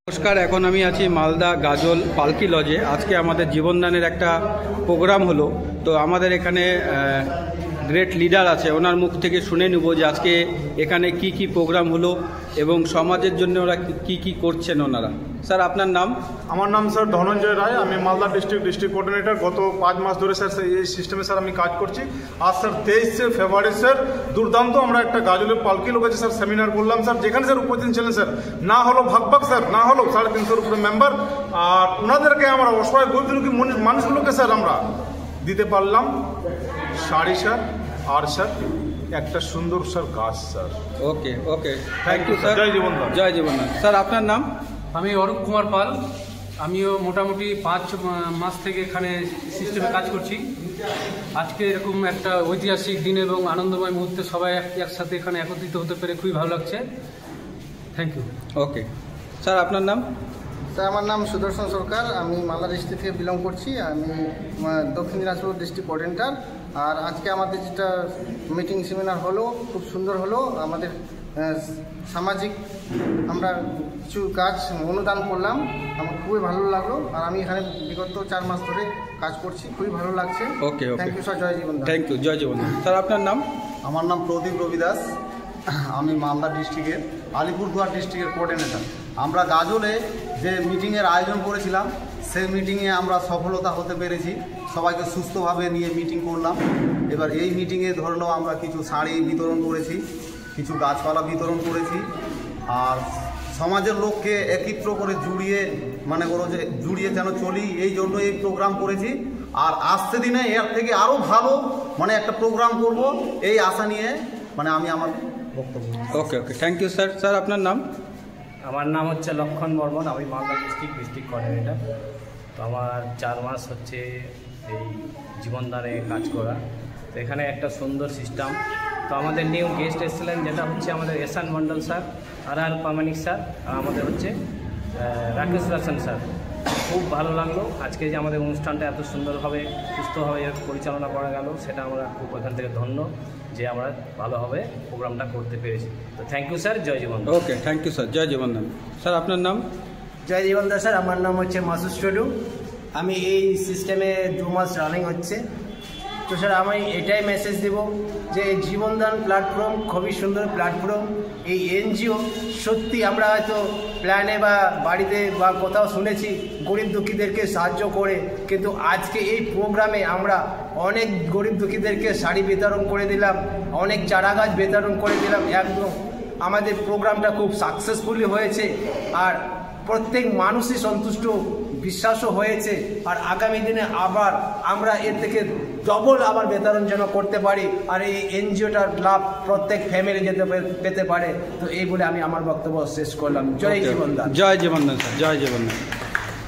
নমস্কার, এখন আমি আছি মালদা গাজল পালকি লজে। আজকে আমাদের জীবনদানের একটা প্রোগ্রাম হলো, তো আমাদের এখানে গ্রেট লিডার আছে, ওনার মুখ থেকে শুনে নেব যে আজকে এখানে কি কি প্রোগ্রাম হলো এবং সমাজের জন্য ওরা কি কি করছেন ওনারা। স্যার, আপনার নাম? আমার নাম স্যার ধনঞ্জয় রায়। আমি মালদা ডিস্ট্রিক্ট কোঅর্ডিনেটর। গত 5 মাস ধরে স্যার এই সিস্টেমে স্যার আমি কাজ করছি। আজ স্যার 23 ফেব্রুয়ারি স্যার দুর্দান্ত আমরা একটা গাজলের পালকি লোকেছে স্যার সেমিনার করলাম স্যার, যেখানে স্যার উপস্থিত ছিলেন স্যার না হলো ভাগ স্যার, না হলো 350-এর উপরে মেম্বার। আর ওনাদেরকে আমরা অসহায় গরিব মানুষগুলোকে স্যার আমরা দিতে পারলাম শাড়ি স্যার, আর স্যার একটা সুন্দর স্যার গাছ sir. Okay okay, thank you sir. জয় জীবনদান। জয় জীবনদান। স্যার, আপনার নাম? আমি অরূপ কুমার পাল। আমিও মোটামুটি 5 মাস থেকে এখানে সিস্টেমে কাজ করছি। আজকে এরকম একটা ঐতিহাসিক দিন এবং আনন্দময় মুহূর্তে সবাই একসাথে এখানে একত্রিত হতে পেরে খুবই ভালো লাগছে। Thank you. ওকে স্যার, আপনার নাম? স্যার, আমার নাম সুদর্শন সরকার। আমি মালদা ডিস্ট্রিক্ট থেকে বিলং করছি। আমি দক্ষিণ দিনাজপুর ডিস্ট্রিক্ট কোঅর্ডিনেটর। আর আজকে আমাদের যেটা মিটিং সেমিনার হলো খুব সুন্দর হলো। আমাদের সামাজিক আমরা কিছু কাজ অনুদান করলাম, আমার খুবই ভালো লাগলো। আর আমি এখানে বিগত 4 মাস ধরে কাজ করছি, খুবই ভালো লাগছে। Okay okay, thank you sir. জয় জীবন। Thank you. জয় জীবন। স্যার, আপনার নাম? আমার নাম প্রদীপ রবি দাস। আমি মালদা ডিস্ট্রিক্টের আলিপুরদুয়ার ডিস্ট্রিক্টের কোঅর্ডিনেটর। আমরা গাজলে যে মিটিংয়ের আয়োজন করেছিলাম সেই মিটিংয়ে আমরা সফলতা হতে পেরেছি। সবাইকে সুস্থভাবে নিয়ে মিটিং করলাম। এবার এই মিটিংয়ে ধরলো আমরা কিছু শাড়ি বিতরণ করেছি, কিছু গাছপালা বিতরণ করেছি, আর সমাজের লোককে একত্র করে জুড়িয়ে যেন চলি, এই জন্য এই প্রোগ্রাম করেছি। আর আসছে দিনে এর থেকে আরও ভালো একটা প্রোগ্রাম করব, এই আশা নিয়ে আমি আমার বক্তব্য। ওকে okay, thank you sir. Sir, আপনার নাম? আমার নাম হচ্ছে লক্ষণ বর্মন। আমি মালদা ডিস্ট্রিক্ট কোঅর্ডিনেটর। তো আমার 4 মাস হচ্ছে এই জীবনদানে কাজ করা। তো এখানে একটা সুন্দর সিস্টেম। তো আমাদের নিউ গেস্ট এসেছিলেন, যেটা হচ্ছে আমাদের এসান মন্ডল স্যার, আর প্রামাণিক স্যার, আর আমাদের হচ্ছে রাকেশ রাসন স্যার। খুব ভালো লাগলো আজকে যে আমাদের অনুষ্ঠানটা এত সুন্দরভাবে সুস্থভাবে পরিচালনা করা গেল, সেটা আমরা খুব ওখান থেকে ধন্য যে আমরা ভালোভাবে প্রোগ্রামটা করতে পেরেছি। তো থ্যাংক ইউ স্যার। জয় জীবন। Okay, thank you sir. জয় জীবনদান। স্যার, আপনার নাম? জয় জীবনদা স্যার। আমার নাম হচ্ছে মাসুদ টুডু। আমি এই সিস্টেমে 2 মাস রানিং হচ্ছে। তো স্যার, আমি এটাই মেসেজ দেব যে জীবনদান প্ল্যাটফর্ম খুবই সুন্দর প্ল্যাটফর্ম। এই এনজিও সত্যি আমরা হয়তো প্ল্যানে বা বাড়িতে বা কোথাও শুনেছি গরিব দুঃখীদেরকে সাহায্য করে, কিন্তু আজকে এই প্রোগ্রামে আমরা অনেক গরিব দুঃখীদেরকে শাড়ি বিতরণ করে দিলাম, অনেক চারা গাছ বিতরণ করে দিলাম। একদম আমাদের প্রোগ্রামটা খুব সাকসেসফুলি হয়েছে। আর প্রত্যেক মানুষই সন্তুষ্ট, বিশ্বাসও হয়েছে। আর আগামী দিনে আবার আমরা এর থেকে ডবল আবার বিতরণ যেন করতে পারি, আর এই এনজিওটার লাভ প্রত্যেক ফ্যামিলি পেতে পারে। তো এই বলে আমি আমার বক্তব্য শেষ করলাম। জয় জীবনদান। জয় জীবনদান স্যার। জয় জীবনদান।